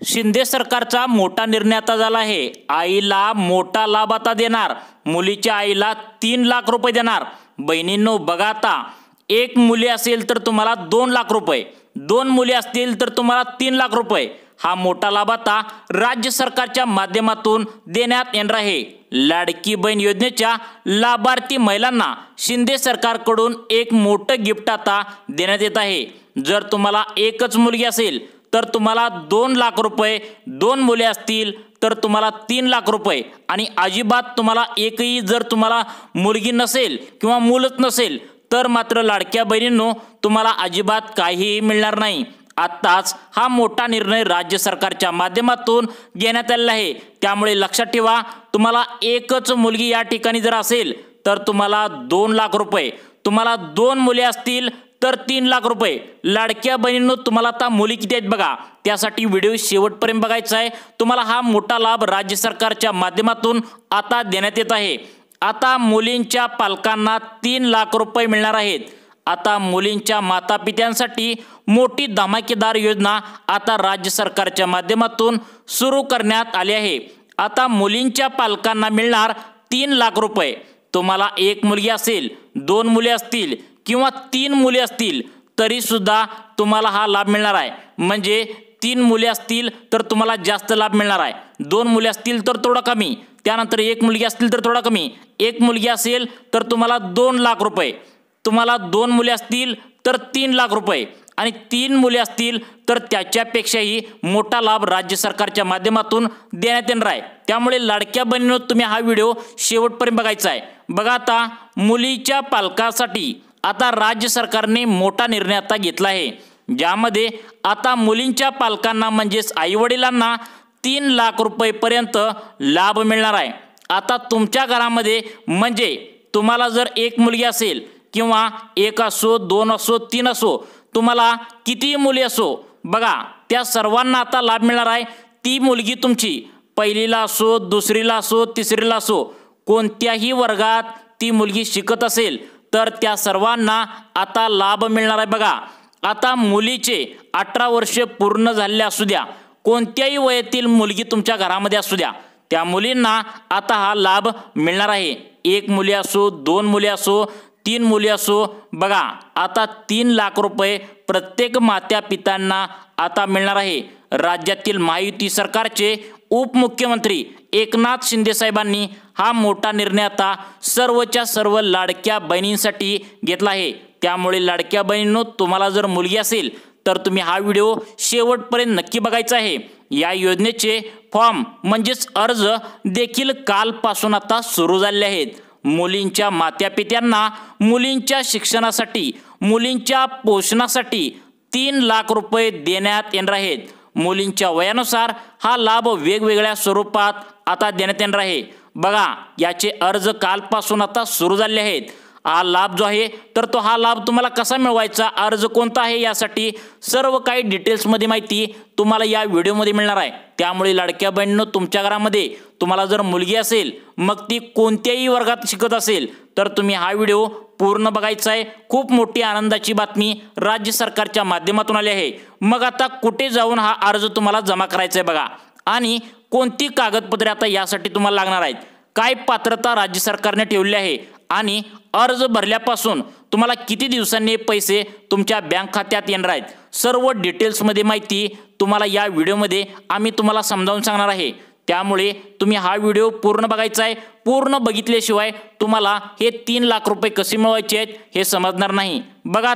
शिंदे सरकारचा मोठा निर्णय आता झाला आहे। आईला मोठा लाभ आता देणार। मुलीच्या आईला 3 लाख रुपये देणार। बहिणींनो बघा, आता एक मुली असेल तर तुम्हाला 2 लाख रुपये, 2 मुली असतील तर तुम्हाला 3 लाख रुपये। हा मोठा लाभ आता राज्य सरकारच्या माध्यमातून देण्यात येणार आहे। लाडकी बहीण योजनेच्या लाभार्थी महिलांना शिंदे सरकारकडून एक मोठं गिफ्ट आता देण्यात येत आहे। जर तुम्हाला एकच मुलगी असेल तर तुम्हाला 2 लाख रुपये, 2 मुले असतील तर तुम्हाला 3 लाख रुपये आणि अजिबात तुम्हाला एकही जर तुम्हाला मुलगी नसेल किंवा मुलच नसेल तर मात्र लाडक्या बहिणींनो तुम्हाला अजिबात काहीही मिळणार नाही। आत्ताच हा मोठा निर्णय राज्य सरकारच्या माध्यमातून घेण्यात आलेला आहे। त्यामुळे लक्षात ठेवा, तुम्हाला एकच मुलगी या ठिकाणी जर असेल तर तुम्हाला 2 लाख रुपये, तुम्हाला 2 मुले असतील तर 3 लाख रुपये। लाडक्या बहिणींनो तुम्हाला आता मुली किती आहेत बघा, त्यासाठी व्हिडिओ शेवटपर्यंत बघायचा आहे। तुम्हाला हा मोठा लाभ राज्य सरकारच्या माध्यमातून आता देण्यात येत आहे। आता मुलींच्या पालकांना 3 लाख रुपये मिळणार आहेत। आता मुलींच्या मातापित्यांसाठी मोठी धमाकेदार योजना आता राज्य सरकारच्या माध्यमातून सुरू करण्यात आली आहे। आता मुलींच्या पालकांना मिळणार 3 लाख रुपये। तुम्हाला एक मुलगी असेल, 2 मुले असतील किंवा 3 मुले असतील तरी सुद्धा तुम्हाला हा लाभ मिळणार आहे। म्हणजे 3 मुले असतील तर तुम्हाला जास्त लाभ मिळणार आहे, 2 मुले असतील तर थोडा कमी, त्यानंतर एक मुलगी असतील तर थोडा कमी, एक मुलगी असेल तर तुम्हाला 2 लाख रुपये, तुम्हाला 2 मुले असतील तर 3 लाख रुपये आणि 3 मुले असतील तर त्याच्यापेक्षाही मोठा लाभ राज्य सरकारच्या माध्यमातून देण्यात येणार आहे। त्यामुळे लाडक्या बहिणींनो तुम्ही हा व्हिडिओ शेवटपर्यंत बघायचा आहे। बघा, आता मुलीच्या पालकासाठी आता राज्य सरकारने मोठा निर्णय आता घेतला आहे, ज्यामध्ये आता मुलींच्या पालकांना म्हणजेच आईवडिलांना 3 लाख रुपयेपर्यंत लाभ मिळणार आहे। आता तुमच्या घरामध्ये म्हणजे तुम्हाला जर एक मुलगी असेल किंवा एक असो, 2 असो, 3 असो, तुम्हाला किती मुली असो बघा, त्या सर्वांना आता लाभ मिळणार आहे। ती मुलगी तुमची पहिलीला असो, दुसरीला असो, तिसरीला असो, कोणत्याही वर्गात ती मुलगी शिकत असेल तर त्या सर्वांना आता लाभ मिळणार आहे। बघा, आता मुलीचे 18 वर्ष पूर्ण झालेले असू द्या, कोणत्याही वयातील मुलगी तुमच्या घरामध्ये असू द्या, त्या मुलींना आता हा लाभ मिळणार आहे। एक मुली असो, 2 मुले असो, 3 मुली असो, बघा आता 3 लाख रुपये प्रत्येक माता पित्यांना आता मिळणार आहे। राज्यातील महायुती सरकारचे उपमुख्यमंत्री एकनाथ शिंदे साहेबांनी हा मोठा निर्णय आता सर्वच्या सर्व लाडक्या बहिणींसाठी घेतला आहे। त्यामुळे लाडक्या बहिणींनो तुम्हाला जर मुलगी असेल तर तुम्ही हा व्हिडिओ शेवटपर्यंत नक्की बघायचा आहे। या योजनेचे फॉर्म म्हणजेच अर्ज देखील कालपासून आता सुरू झाले आहेत। मुलींच्या मातापित्यांना मुलींच्या शिक्षणासाठी, मुलींच्या पोषणासाठी 3 लाख रुपये देण्यात येणार आहेत। मुलींच्या वयानुसार हा लाभ वेगवेगळ्या स्वरूपात आता देण्यात येणार आहे। बघा, याचे अर्ज कालपासून आता सुरू झाले आहेत। हा लाभ जो आहे तर तो हा लाभ तुम्हाला कसा मिळवायचा, अर्ज कोणता आहे, यासाठी सर्व काही डिटेल्समध्ये माहिती तुम्हाला या व्हिडिओमध्ये मिळणार आहे। त्यामुळे लाडक्या बहिणींनो तुमच्या घरामध्ये तुम्हाला जर मुलगी असेल, मग ती कोणत्याही वर्गात शिकत असेल तर तुम्ही हा व्हिडिओ पूर्ण बघायचा आहे। खूप मोठी आनंदाची बातमी राज्य सरकारच्या माध्यमातून आली आहे। मग आता कुठे जाऊन हा अर्ज तुम्हाला जमा करायचा आहे बघा, आणि कोणती कागदपत्रे आता यासाठी तुम्हाला लागणार आहेत, काय पात्रता राज्य सरकारने ठेवली आहे आणि अर्ज भरल्यापासून तुम्हाला किती दिवसांनी पैसे तुमच्या बँक खात्यात येणार आहेत, सर्व डिटेल्समध्ये माहिती तुम्हाला या व्हिडिओमध्ये आम्ही तुम्हाला समजावून सांगणार आहे। त्यामुळे तुम्ही हा व्हिडिओ पूर्ण बघायचा आहे। पूर्ण बघितल्याशिवाय तुम्हाला हे 3 लाख रुपये कसे मिळवायचे आहेत हे समजणार नाही। बघा,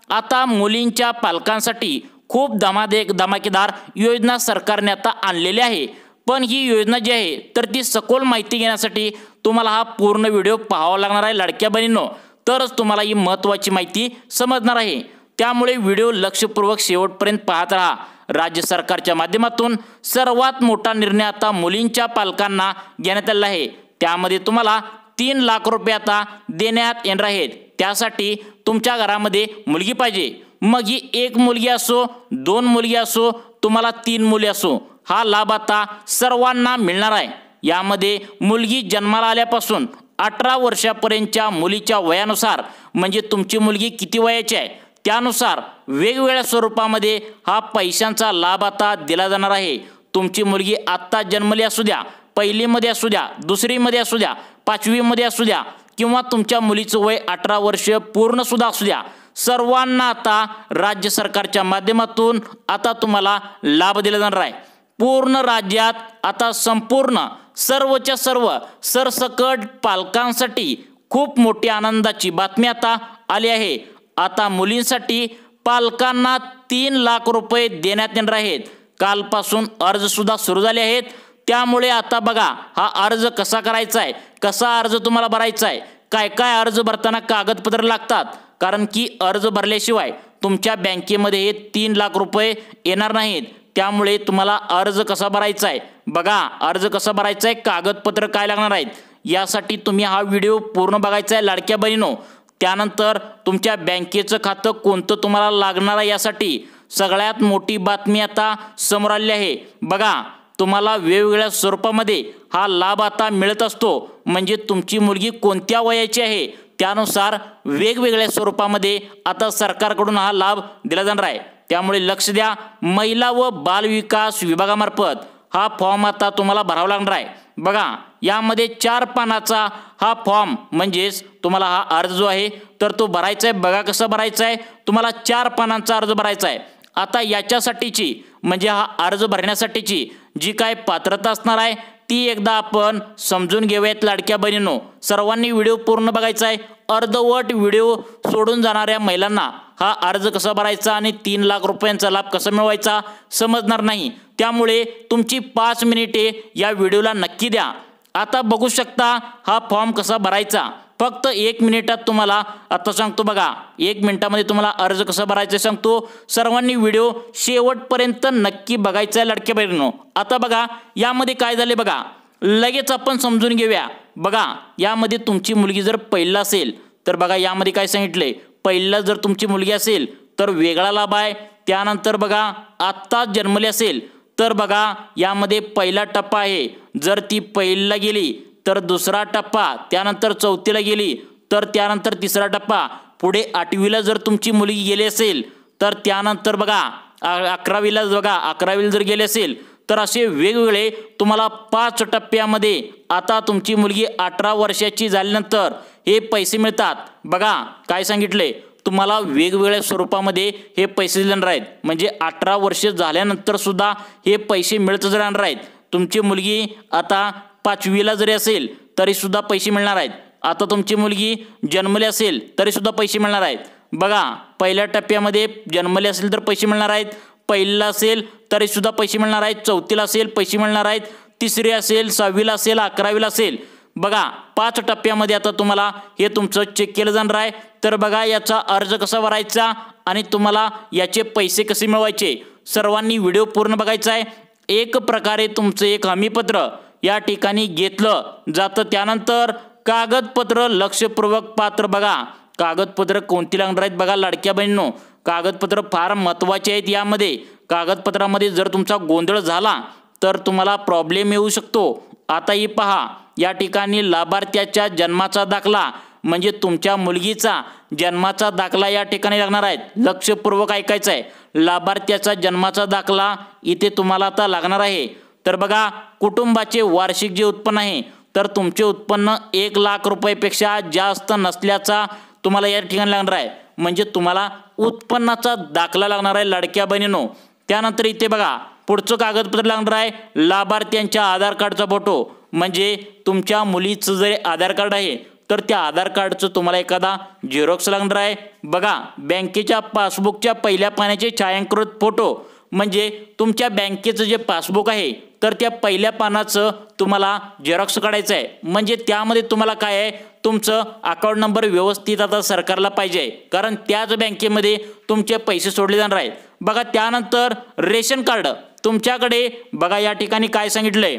आता मुलींच्या पालकांसाठी खूप धमाकेदार योजना सरकारने आता आणलेली आहे। पण ही योजना जी आहे तर ती सखोल माहिती घेण्यासाठी तुम्हाला हा पूर्ण व्हिडिओ पाहावा लागणार आहे लाडक्या बहिणींनो, तरच तुम्हाला ही महत्त्वाची माहिती समजणार आहे। त्यामुळे व्हिडिओ लक्षपूर्वक शेवटपर्यंत पाहत राहा। राज्य सरकारच्या माध्यमातून सर्वात मोठा निर्णय आता मुलींच्या पालकांना घेण्यात आला आहे। त्यामध्ये तुम्हाला 3 लाख रुपये आता देण्यात येणार आहेत। त्यासाठी तुमच्या घरामध्ये मुलगी पाहिजे, मग ही एक मुलगी असो, 2 मुलगी असो, तुम्हाला 3 मुले असो, हा लाभ आता सर्वांना मिळणार आहे। यामध्ये मुलगी जन्माला आल्यापासून 18 वर्षापर्यंतच्या मुलीच्या वयानुसार म्हणजे तुमची मुलगी किती वयाची आहे त्यानुसार वेगवेगळ्या स्वरूपामध्ये हा पैशांचा लाभ आता दिला जाणार आहे। तुमची मुलगी आत्ता जन्मली असू द्या, पहिलीमध्ये असू द्या, दुसरीमध्ये असू द्या, पाचवीमध्ये असू द्या किंवा तुमच्या मुलीचं वय 18 वर्ष पूर्णसुद्धा असू द्या, सर्वांना आता राज्य सरकारच्या माध्यमातून आता तुम्हाला लाभ दिला जाणार आहे। पूर्ण राज्यात आता संपूर्ण सर्वच्या सर्व सरसकट पालकांसाठी खूप मोठी आनंदाची बातमी आता आली आहे। आता मुलींसाठी पालकांना 3 लाख रुपये देण्यात येणार आहेत। कालपासून अर्जसुद्धा सुरू झाले आहेत। त्यामुळे आता बघा हा अर्ज कसा करायचा आहे, कसा अर्ज तुम्हाला भरायचा आहे, काय काय अर्ज भरताना कागदपत्र लागतात, कारण की अर्ज भरल्याशिवाय तुमच्या बँकेमध्ये हे 3 लाख रुपये येणार नाहीत। त्यामुळे तुम्हाला अर्ज कसा भरायचा आहे बघा, अर्ज कसा भरायचा आहे, कागदपत्र काय लागणार आहेत, यासाठी तुम्ही हा व्हिडिओ पूर्ण बघायचा आहे लाडक्या बहिणीनो। त्यानंतर तुमच्या बँकेचं खातं कोणतं तुम्हाला लागणार आहे यासाठी सगळ्यात मोठी बातमी आता समोर आली आहे। बघा तुम्हाला वेगवेगळ्या स्वरूपामध्ये हा लाभ आता मिळत असतो, म्हणजे तुमची मुलगी कोणत्या वयाची आहे त्यानुसार वेगवेगळ्या स्वरूपामध्ये आता सरकारकडून हा लाभ दिला जाणार आहे। त्यामुळे लक्ष द्या, महिला व बाल विकास विभागामार्फत हा फॉर्म आता तुम्हाला भरावा लागणार आहे। बघा यामध्ये 4 पानाचा हा फॉर्म म्हणजेच तुम्हाला हा अर्ज जो आहे तर तो भरायचा आहे। बघा कसा भरायचा आहे, तुम्हाला 4 पानांचा अर्ज भरायचा आहे। आता याच्यासाठीची म्हणजे हा अर्ज भरण्यासाठीची जी काय पात्रता असणार आहे ती एकदा आपण समजून घेऊयात लाडक्या बहिणींनो। सर्वांनी व्हिडिओ पूर्ण बघायचा आहे। अर्धवट व्हिडिओ सोडून जाणाऱ्या महिलांना हा अर्ज कसा भरायचा आणि 3 लाख रुपयांचा लाभ कसा मिळवायचा समजणार नाही। त्यामुळे तुमची 5 मिनिटे या व्हिडिओला नक्की द्या। आता बघू शकता हा फॉर्म कसा भरायचा, फक्त 1 मिनिटात तुम्हाला आता सांगतो। बघा 1 मिनिटामध्ये तुम्हाला अर्ज कसा भरायचा सांगतो। सर्वांनी व्हिडिओ शेवटपर्यंत नक्की बघायचा आहे लाडक्या बहिणींनो। आता बघा यामध्ये काय झाले बघा, लगेच आपण समजून घेऊया। बघा यामध्ये तुमची मुलगी जर पहिला असेल तर बघा यामध्ये काय सांगितले, पहिला जर तुमची मुलगी असेल तर वेगळा लाभ आहे। त्यानंतर बघा आत्ता जन्मली असेल तर बघा यामध्ये पहिला टप्पा आहे, जर ती पहिलीला गेली तर दुसरा टप्पा, त्यानंतर चौथीला गेली तर त्यानंतर तिसरा टप्पा, पुढे 8वीला जर तुमची मुलगी गेली असेल तर त्यानंतर बघा 11वीला बघा 11वीला जर गेली असेल तर असे वेगवेगळे तुम्हाला 5 टप्प्यामध्ये आता तुमची मुलगी 18 वर्षाची झाल्यानंतर हे पैसे मिळतात। बघा काय सांगितले, तुम्हाला वेगवेगळ्या स्वरूपामध्ये हे पैसे देणार आहेत, म्हणजे 18 वर्ष झाल्यानंतर सुद्धा हे पैसे मिळतच राहणार आहेत। तुमची मुलगी आता 5वीला जरी असेल तरी सुद्धा पैसे मिळणार आहेत। आता तुमची मुलगी जन्मली असेल तरी सुद्धा पैसे मिळणार आहेत। बघा पहिल्या टप्प्यामध्ये जन्मली असेल तर पैसे मिळणार आहेत, पहिलीला असेल तरी सुद्धा पैसे मिळणार आहेत, चौथीला असेल पैसे मिळणार आहेत, तिसरी असेल, 6वीला असेल, 11वीला असेल। बघा 5 टप्प्यामध्ये आता तुम्हाला हे तुमचं चेक केलं जाणार आहे। तर बघा याचा अर्ज कसा भरायचा आणि तुम्हाला याचे पैसे कसे मिळवायचे सर्वांनी व्हिडिओ पूर्ण बघायचा आहे। एक प्रकारे तुमचं एक हमीपत्र या ठिकाणी घेतलं जातं। त्यानंतर कागदपत्र लक्षपूर्वक पात्र, बघा कागदपत्र कोणती लागणार आहेत बघा लाडक्या बहिणींनो, कागदपत्र फार महत्त्वाचे आहेत। यामध्ये कागदपत्रामध्ये जर तुमचा गोंधळ झाला तर तुम्हाला प्रॉब्लेम येऊ शकतो। आता ही पहा या ठिकाणी लाभार्थ्याच्या जन्माचा दाखला म्हणजे तुमच्या मुलगीचा जन्माचा दाखला या ठिकाणी लागणार आहे। लक्षपूर्वक ऐकायचं आहे, लाभार्थ्याचा जन्माचा दाखला इथे तुम्हाला आता लागणार आहे। तर बघा कुटुंबाचे वार्षिक जे उत्पन्न आहे तर तुमचे उत्पन्न 1 लाख रुपयापेक्षा जास्त नसल्याचा तुम्हाला या ठिकाणी लागणार आहे, म्हणजे तुम्हाला उत्पन्नाचा दाखला लागणार आहे लाडक्या बहिणींनो। त्यानंतर इथे बघा पुढचं कागदपत्र लागणार आहे लाभार्थ्यांच्या आधार कार्डचा फोटो, म्हणजे तुमच्या मुलीचं जर आधार कार्ड आहे तर त्या आधार कार्डचं तुम्हाला एखादा झेरॉक्स लागणार आहे। बघा बँकेच्या पासबुकच्या पहिल्या पानाचे छायांकित फोटो, म्हणजे तुमच्या बँकेचं जे पासबुक आहे तर त्या पहिल्या पानाचं तुम्हाला झेरॉक्स काढायचं आहे, म्हणजे त्यामध्ये तुम्हाला काय आहे तुमचं अकाउंट नंबर व्यवस्थित आता सरकारला पाहिजे, कारण त्याच बँकेमध्ये तुमचे पैसे सोडले जाणार आहेत। बघा त्यानंतर रेशन कार्ड तुमच्याकडे, बघा या ठिकाणी काय सांगितलंय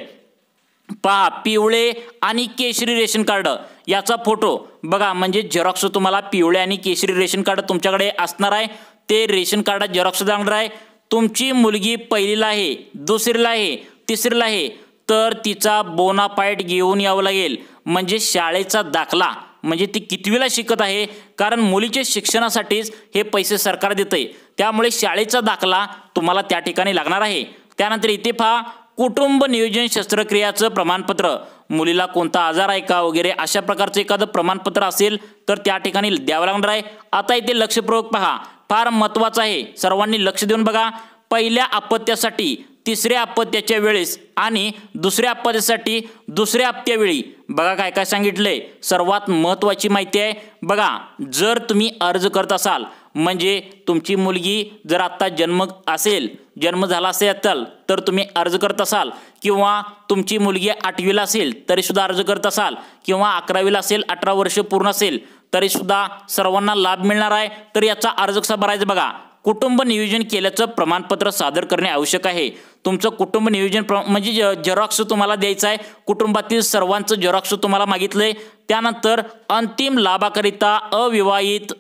पहा, पिवळे आणि केशरी रेशन कार्ड याचा फोटो बघा, म्हणजे झेरॉक्स तुम्हाला पिवळे आणि केशरी रेशन कार्ड तुमच्याकडे असणार आहे, ते रेशन कार्ड झेरॉक्स लागणार आहे। तुमची मुलगी पहिलीला आहे, दुसरीला आहे, तिसरीला आहे तर तिचा बोनाफाईड घेऊन यावं लागेल, म्हणजे शाळेचा दाखला, म्हणजे ती कितवीला शिकत आहे, कारण मुलीच्या शिक्षणासाठीच हे पैसे सरकार देते, त्यामुळे शाळेचा दाखला तुम्हाला त्या ठिकाणी लागणार आहे। त्यानंतर इथे पहा कुटुंब नियोजन शस्त्रक्रियाचं प्रमाणपत्र, मुलीला कोणता आजार आहे का वगैरे अशा प्रकारचं एखादं प्रमाणपत्र असेल तर त्या ठिकाणी द्यावं लागणार आहे। आता इथे लक्षपूर्वक पहा, फार महत्त्वाचं आहे, सर्वांनी लक्ष देऊन बघा। पहिल्या अपत्यासाठी तिसऱ्या अपत्याच्या वेळेस आणि दुसऱ्या अपत्यासाठी दुसऱ्या हप्त्यावेळी बघा काय काय सांगितलंय, सर्वात महत्त्वाची माहिती आहे बघा। जर तुम्ही अर्ज करत असाल म्हणजे तुमची मुलगी जर आत्ता जन्म झाला असेल तर तुम्ही अर्ज करत असाल, किंवा तुमची मुलगी 8वीला असेल तरीसुद्धा अर्ज करत असाल, किंवा 11वीला असेल 18 वर्ष पूर्ण असेल तरीसुद्धा सर्वांना लाभ मिळणार आहे। तर याचा अर्ज कसा भरायचा बघा, कुटुंब नियोजन केल्याचं प्रमाणपत्र सादर करणे आवश्यक आहे। तुमचं कुटुंब नियोजन म्हणजे झेरॉक्स तुम्हाला द्यायचं आहे, कुटुंबातील सर्वांचं झेरॉक्स तुम्हाला मागितलंय। त्यानंतर अंतिम लाभाकरिता अविवाहित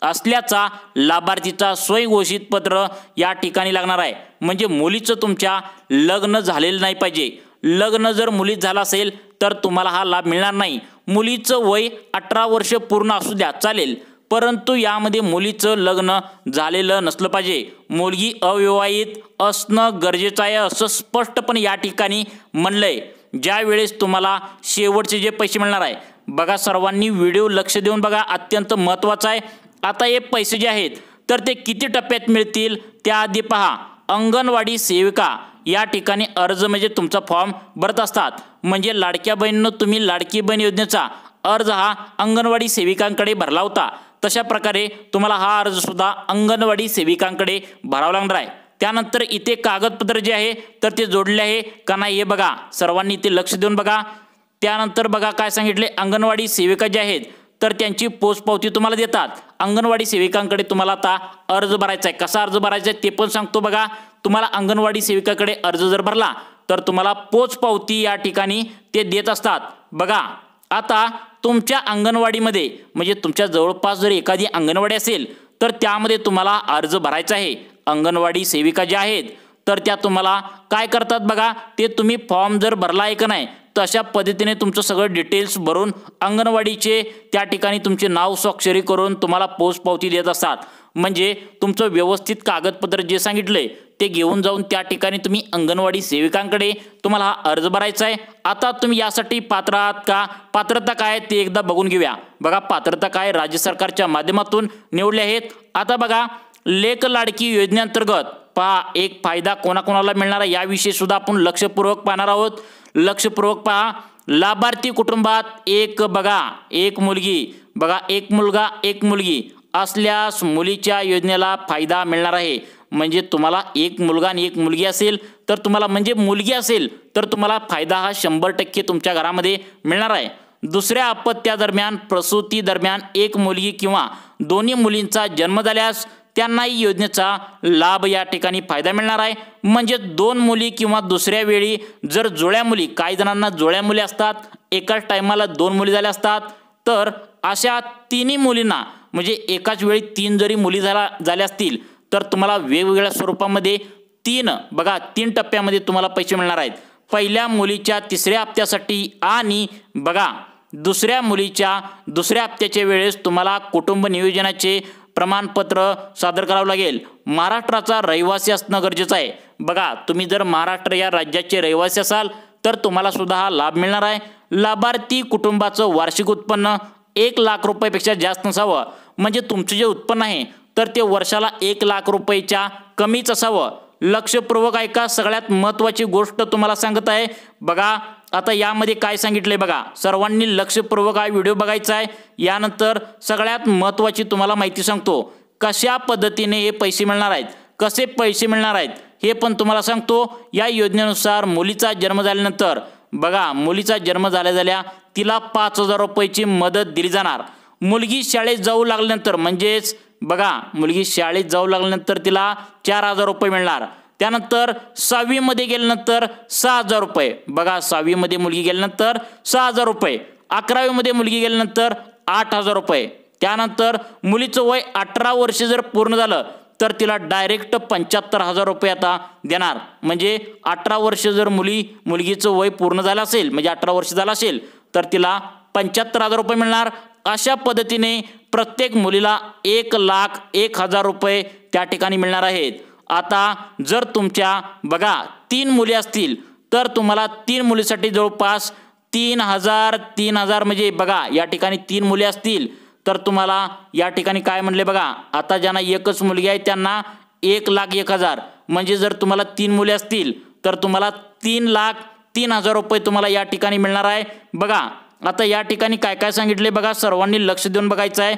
असल्याचा लाभार्थीचा स्वयंघोषित पत्र या ठिकाणी लागणार आहे, म्हणजे मुलीचं तुमच्या लग्न झालेलं नाही पाहिजे। लग्न जर मुलीत झालं असेल तर तुम्हाला हा लाभ मिळणार नाही। मुलीचं वय 18 वर्ष पूर्ण असू द्या चालेल, परंतु यामध्ये मुलीचं लग्न झालेलं नसलं पाहिजे, मुलगी अविवाहित असणं गरजेचं आहे असं स्पष्टपणे या ठिकाणी म्हणलंय। ज्या वेळेस तुम्हाला शेवटचे जे पैसे मिळणार आहे बघा, सर्वांनी व्हिडिओ लक्ष देऊन बघा, अत्यंत महत्त्वाचं आहे। आता हे पैसे जे आहेत तर ते किती टप्प्यात मिळतील त्याआधी पहा, अंगणवाडी सेविका या ठिकाणी अर्ज म्हणजे तुमचा फॉर्म भरत असतात, म्हणजे लाडक्या बहिणीनं तुम्ही लाडकी बहीण योजनेचा अर्ज हा अंगणवाडी सेविकांकडे भरला होता, तशा प्रकारे तुम्हाला हा अर्ज सुद्धा अंगणवाडी सेविकांकडे भरावा लागणार आहे। त्यानंतर इथे कागदपत्र जे आहे तर ते जोडले आहे का नाही हे बघा, सर्वांनी इथे लक्ष देऊन बघा। त्यानंतर बघा काय सांगितले, अंगणवाडी सेविका जे आहेत तर त्यांची पोचपावती तुम्हाला देतात। अंगणवाडी सेविकांकडे तुम्हाला आता अर्ज भरायचा आहे, कसा अर्ज भरायचा आहे ते पण सांगतो बघा। तुम्हाला अंगणवाडी सेविकाकडे अर्ज जर भरला तर तुम्हाला पोचपावती या ठिकाणी ते देत असतात बघा। आता तुमच्या अंगणवाडीमध्ये म्हणजे तुमच्या जवळपास जर एखादी अंगणवाडी असेल तर त्यामध्ये तुम्हाला अर्ज भरायचा आहे। अंगणवाडी सेविका ज्या आहेत तर त्या तुम्हाला काय करतात बघा, ते तुम्ही फॉर्म जर भरला आहे का नाही तशा पद्धतीने तुमचं सगळं डिटेल्स भरून अंगणवाडीचे त्या ठिकाणी तुमचे नाव स्वाक्षरी करून तुम्हाला पोचपावती देत असतात, म्हणजे तुमचं व्यवस्थित कागदपत्र जे सांगितलंय ते घेऊन जाऊन त्या ठिकाणी तुम्ही अंगणवाडी सेविकांकडे तुम्हाला हा अर्ज भरायचा आहे। आता तुम्ही यासाठी पात्र आहात का, पात्रता काय ते एकदा बघून घेऊया बघा। पात्रता काय राज्य सरकारच्या माध्यमातून निवडले आहेत। आता बघा, लेक लाडकी योजनेअंतर्गत पहा एक फायदा कोणाकोणाला मिळणार आहे याविषयी सुद्धा आपण लक्षपूर्वक पाहणार आहोत। लक्षपूर्वक पहा, लाभार्थी कुटुंबात एक मुलगी बघा, एक मुलगा एक मुलगी असल्यास मुलीच्या योजनेला फायदा मिळणार आहे। म्हणजे तुम्हाला एक मुलगा आणि एक मुलगी असेल तर तुम्हाला म्हणजे मुलगी असेल तर तुम्हाला फायदा हा 100% तुमच्या घरामध्ये मिळणार आहे। दुसऱ्या अपत्यादरम्यान प्रसूती दरम्यान एक मुलगी किंवा दोन्ही मुलींचा जन्म झाल्यास त्यांनाही योजनेचा लाभ या ठिकाणी फायदा मिळणार आहे। म्हणजे 2 मुली किंवा दुसऱ्या वेळी जर जुळ्या मुली, काही जणांना जुळ्या मुली असतात, एकाच टायमाला 2 मुली झाल्या असतात, तर अशा तिन्ही मुलींना म्हणजे एकाच वेळी 3 जरी मुली झाल्या असतील तर तुम्हाला वेगवेगळ्या स्वरूपामध्ये 3 टप्प्यामध्ये तुम्हाला पैसे मिळणार आहेत। पहिल्या मुलीच्या तिसऱ्या हप्त्यासाठी आणि बघा दुसऱ्या मुलीच्या दुसऱ्या हप्त्याच्या वेळेस तुम्हाला कुटुंब नियोजनाचे प्रमाणपत्र सादर करावं लागेल। महाराष्ट्राचा रहिवासी असणं गरजेचं आहे बघा। तुम्ही जर महाराष्ट्र या राज्याचे रहिवासी असाल तर तुम्हाला सुद्धा हा लाभ मिळणार आहे। लाभार्थी कुटुंबाचं वार्षिक उत्पन्न 1 लाख रुपयापेक्षा जास्त नसावं, म्हणजे तुमचं जे उत्पन्न आहे तर ते वर्षाला 1 लाख रुपयाच्या कमीच असावं। लक्षपूर्वक ऐका, सगळ्यात महत्त्वाची गोष्ट तुम्हाला सांगत आहे बघा। आता यामध्ये काय सांगितलंय बघा, सर्वांनी लक्षपूर्वक हा व्हिडिओ बघायचा आहे। यानंतर सगळ्यात महत्त्वाची तुम्हाला माहिती सांगतो, कशा पद्धतीने हे पैसे मिळणार आहेत, कसे पैसे मिळणार आहेत हे पण तुम्हाला सांगतो। या योजनेनुसार मुलीचा जन्म झाल्यानंतर बघा, मुलीचा जन्म झाल्या तिला 5,000 रुपयाची मदत दिली जाणार। मुलगी शाळेत जाऊ लागल्यानंतर म्हणजेच बघा, मुलगी शाळेत जाऊ लागल्यानंतर तिला 4,000 रुपये मिळणार। त्यानंतर 6वी मध्ये गेल्यानंतर 6,000 रुपये बघा, 6वी मध्ये मुलगी गेल्यानंतर 6,000 रुपये, 11वी मध्ये मुलगी गेल्यानंतर 8,000 रुपये। त्यानंतर मुलीचं वय 18 वर्ष जर पूर्ण झालं तर तिला डायरेक्ट 75,000 रुपये आता देणार। म्हणजे 18 वर्ष जर मुलगीचं वय पूर्ण झालं असेल म्हणजे 18 वर्ष झालं असेल तर तिला 75,000 रुपये मिळणार। अशा पद्धतीने प्रत्येक मुलीला 1,01,000 रुपये त्या ठिकाणी मिळणार आहेत। आता जर तुमच्या बघा 3 मुली असतील तर तुम्हाला 3 मुलीसाठी जवळपास 3,000 म्हणजे बघा या ठिकाणी 3 मुली असतील तर तुम्हाला या ठिकाणी काय म्हणले बघा, आता ज्यांना एकच मुलगी आहे त्यांना 1,01,000 म्हणजे जर तुम्हाला 3 मुली असतील तर तुम्हाला 3,03,000 रुपये तुम्हाला या ठिकाणी मिळणार आहे। बघा आता या ठिकाणी काय काय सांगितले बघा, सर्वांनी लक्ष देऊन बघायचं आहे।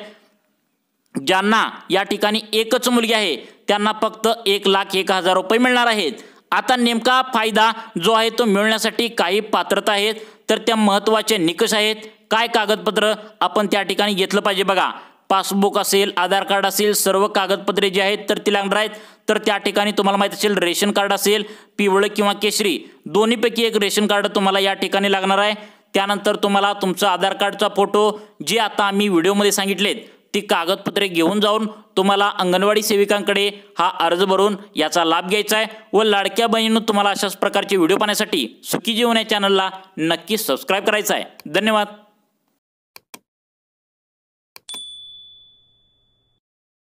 ज्यांना या ठिकाणी एकच मुलगी आहे त्यांना फक्त 1,01,000 रुपये मिळणार आहेत। आता नेमका फायदा जो आहे तो मिळण्यासाठी काही पात्रता आहेत, तर त्या महत्त्वाचे निकष आहेत। काय कागदपत्र आपण त्या ठिकाणी घेतलं पाहिजे बघा, पासबुक असेल, आधार कार्ड असेल, सर्व कागदपत्रे जी आहेत तर ती लागणार आहेत। तर त्या ठिकाणी तुम्हाला माहीत असेल रेशन कार्ड असेल, पिवळं किंवा केशरी दोन्हीपैकी एक रेशन कार्ड तुम्हाला या ठिकाणी लागणार आहे। त्यानंतर तुम्हाला तुमचं आधार कार्डचा फोटो जे आता आम्ही व्हिडिओमध्ये सांगितलेत ती कागदपत्रे घेऊन जाऊन तुम्हाला अंगणवाडी सेविकांकडे हा अर्ज भरून याचा लाभ घ्यायचा आहे। व लाडक्या बहिणींनो तुम्हाला अशाच प्रकारचे व्हिडिओ पाहण्यासाठी सुखी जीवन या चॅनलला नक्की सबस्क्राईब करायचं आहे। धन्यवाद।